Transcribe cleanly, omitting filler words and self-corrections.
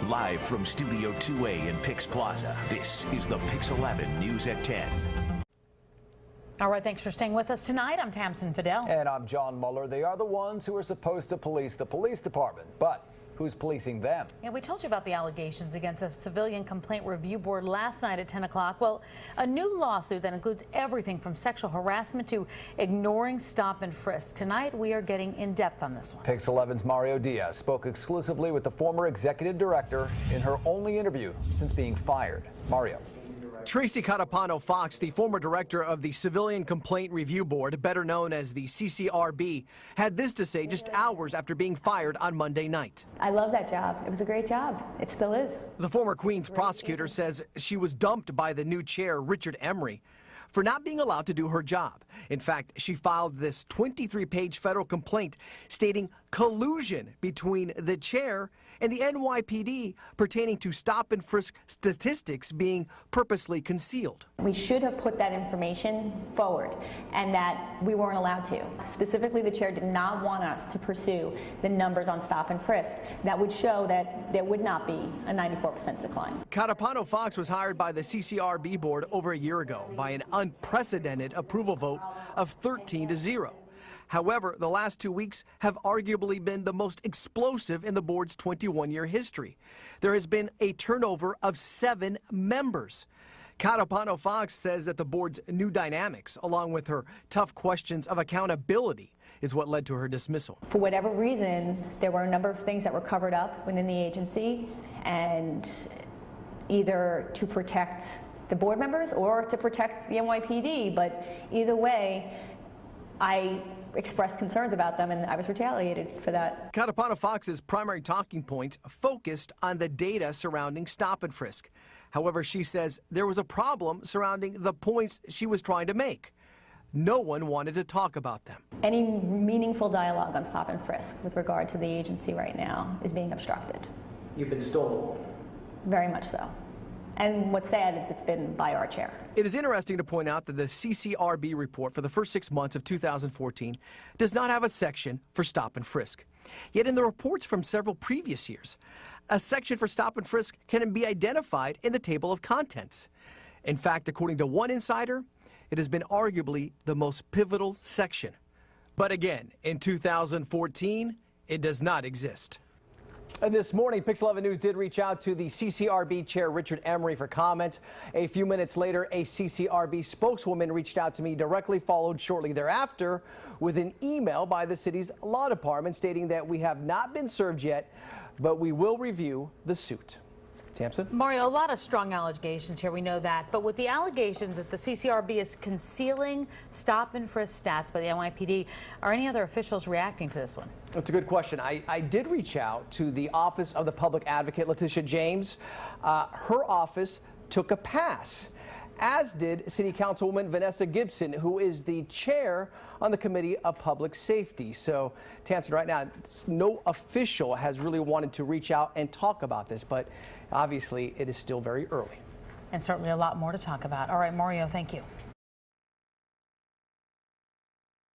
Live from Studio 2A in PIX Plaza, this is the PIX 11 News at 10. All right, thanks for staying with us tonight. I'm Tamsin Fidel. And I'm John Muller. They are the ones who are supposed to police the police department, but who's policing them? Yeah, we told you about the allegations against a civilian complaint review board last night at 10 o'clock. Well, a new lawsuit that includes everything from sexual harassment to ignoring stop and frisk. Tonight, we are getting in depth on this one. PIX 11's Mario Diaz spoke exclusively with the former executive director in her only interview since being fired. Mario. Tracy Catapano-Fox, the former director of the Civilian Complaint Review Board, better known as the CCRB, had this to say just hours after being fired on Monday night. I love that job. It was a great job. It still is. The former Queens prosecutor says she was dumped by the new chair, Richard Emery, for not being allowed to do her job. In fact, she filed this 23-page federal complaint stating collusion between the chair and the NYPD pertaining to stop and frisk statistics being purposely concealed. We should have put that information forward, and that we weren't allowed to. Specifically, the chair did not want us to pursue the numbers on stop and frisk that would show that there would not be a 94% decline. Catapano-Fox was hired by the CCRB board over a year ago by an unprecedented approval vote of 13-0. However, the last 2 weeks have arguably been the most explosive in the board's 21-year history. There has been a turnover of 7 members. Catapano-Fox says that the board's new dynamics, along with her tough questions of accountability, is what led to her dismissal. For whatever reason, there were a number of things that were covered up within the agency, and either to protect the board members or to protect the NYPD, but either way, I expressed concerns about them, and I was retaliated for that. Catapano-Fox's primary talking points focused on the data surrounding stop and frisk. However, she says there was a problem surrounding the points she was trying to make. No one wanted to talk about them. Any meaningful dialogue on stop and frisk with regard to the agency right now is being obstructed. You've been stonewalled. Very much so. And what's sad is it's been by our chair. It is interesting to point out that the CCRB report for the first 6 months of 2014 does not have a section for stop and frisk. Yet in the reports from several previous years, a section for stop and frisk can be identified in the table of contents. In fact, according to one insider, it has been arguably the most pivotal section. But again, in 2014, it does not exist. And this morning, PIX 11 News did reach out to the CCRB chair, Richard Emery, for comment. A few minutes later, a CCRB spokeswoman reached out to me directly, followed shortly thereafter with an email by the city's law department stating that we have not been served yet, but we will review the suit. Tamsin? Mario, a lot of strong allegations here, we know that. But with the allegations that the CCRB is concealing stop and frisk stats by the NYPD, are any other officials reacting to this one? That's a good question. I did reach out to the Office of the Public Advocate, Letitia James. Her office took a pass, as did City Councilwoman Vanessa Gibson, who is the chair on the Committee of Public Safety. So, Tamsin, right now, no official has really wanted to reach out and talk about this, but obviously it is still very early. And certainly a lot more to talk about. All right, Mario, thank you.